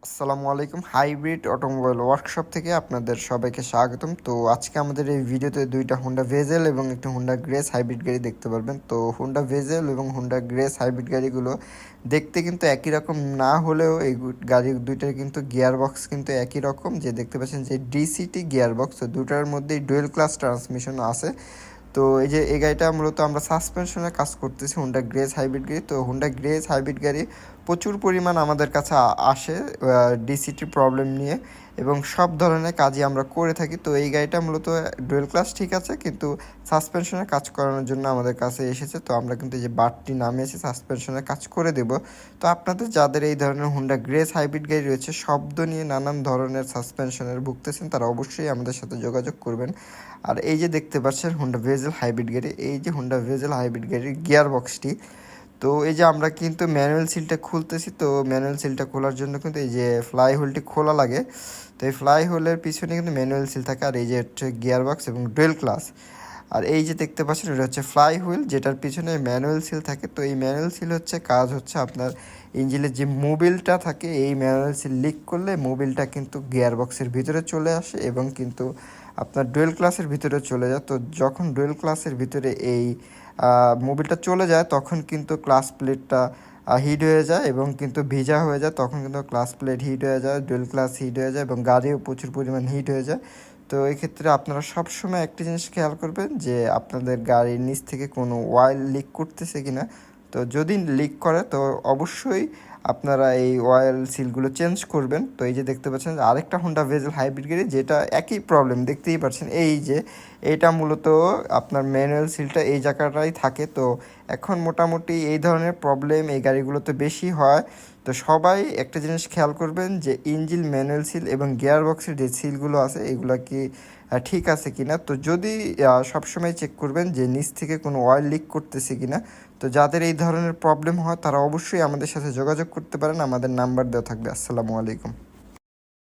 আসসালামু আলাইকুম। Hybrid automobile workshop থেকে আপনাদের সবাইকে স্বাগতম। তো আজকে আমাদের এই ভিডিওতে দুইটা হোন্ডা ভেজেল এবং একটা হোন্ডা গ্রেস হাইব্রিড গাড়ি দেখতে পারবেন। তো হোন্ডা ভেজেল এবং হোন্ডা গ্রেস হাইব্রিড গাড়িগুলো দেখতে কিন্তু একই রকম না হলেও এই গাড়ি দুইটার কিন্তু গিয়ার বক্স কিন্তু একই রকম, যে দেখতে পাচ্ছেন যে ডিসিটি গিয়ার বক্স। তো দুটার মধ্যেই ডুয়েল ক্লাস ট্রান্সমিশন আছে। তো এই যে এই গাড়িটা মূলত আমরা সাসপেনশনের কাজ করতেছি হোন্ডা গ্রেস হাইব্রিড গাড়ি। তো হোন্ডা গ্রেস হাইব্রিড গাড়ি প্রচুর পরিমাণ আমাদের কাছে আসে ডিসিটি প্রবলেম নিয়ে, এবং সব ধরনের কাজই আমরা করে থাকি। তো এই গাড়িটা মূলত ডুয়েল ক্লাস ঠিক আছে, কিন্তু সাসপেনশনের কাজ করানোর জন্য আমাদের কাছে এসেছে। তো আমরা কিন্তু এই যে বারটি নামিয়েছি, সাসপেনশনের কাজ করে দেব। তো আপনাদের যাদের এই ধরনের হোন্ডা গ্রেস হাইব্রিড গাড়ি রয়েছে, শব্দ নিয়ে নানান ধরনের সাসপেনশনের ভুগতেছেন, তারা অবশ্যই আমাদের সাথে যোগাযোগ করবেন। আর এই যে দেখতে পাচ্ছেন হোন্ডা ভেজেল হাইব্রিড গাড়ি, এই যে হোন্ডা ভেজেল হাইব্রিড গাড়ির গিয়ার বক্সটি। তো এই যে আমরা কিন্তু ম্যানুয়াল সিলটা খুলতেছি। তো ম্যানুয়াল সিলটা খোলার জন্য কিন্তু এই যে ফ্লাই হুইলটি খোলা লাগে। তো এই ফ্লাই হুইলের পিছনে কিন্তু ম্যানুয়াল সিল থাকে। আর এই যে হচ্ছে গিয়ার বক্স এবং ডুয়েল ক্লাস। আর এই যে দেখতে পাচ্ছেন এটা হচ্ছে ফ্লাই হুইল, যেটার পিছনে ম্যানুয়াল সিল থাকে। তো এই ম্যানুয়াল সিল হচ্ছে কাজ হচ্ছে আপনার ইঞ্জিনের যে মোবিলটা থাকে, এই ম্যানুয়াল সিল লিক করলে মোবিলটা কিন্তু গিয়ার বক্সের ভিতরে চলে আসে এবং কিন্তু আপনার ডুয়েল ক্লাসের ভিতরে চলে যায়। তো যখন ডুয়েল ক্লাসের ভিতরে এই মোবিলটা চলে যায়, তখন কিন্তু ক্লাস প্লেটটা হিট হয়ে যায় এবং কিন্তু ভিজা হয়ে যায়। তখন কিন্তু ক্লাস প্লেট হিট হয়ে যায়, ডুয়েল ক্লাস হিট হয়ে যায় এবং গাড়িও প্রচুর পরিমাণ হিট হয়ে যায়। তো এই ক্ষেত্রে আপনারা সবসময় একটি জিনিস খেয়াল করবেন যে আপনাদের গাড়ির নিচ থেকে কোনো অয়েল লিক করতেছে কি না। তো যদি লিক করে তো অবশ্যই আপনারা এই অয়েল সিলগুলো চেঞ্জ করবেন। তো এই যে দেখতে পাচ্ছেন আরেকটা হোন্ডা ভেজেল হাইব্রিড গাড়ি, যেটা একই প্রবলেম দেখতেই পাচ্ছেন। এই যে এটা মূলত আপনার ম্যানুয়াল সিলটা এই জায়গাটাই থাকে। তো এখন মোটামুটি এই ধরনের প্রবলেম এই গাড়িগুলোতে বেশি হয়। তো সবাই একটা জিনিস খেয়াল করবেন যে ইঞ্জিন ম্যানুয়াল সিল এবং গিয়ার বক্সের যে সিলগুলো আছে এগুলো কি ঠিক আছে কিনা। তো যদি সবসময় চেক করবেন যে নিচ থেকে কোনো অয়েল লিক করতেছে কিনা। তো যাদের এই ধরনের প্রবলেম হয় তারা অবশ্যই আমাদের সাথে যোগাযোগ করতে পারেন, আমাদের নাম্বার দেওয়া থাকবে। আসসালামু আলাইকুম।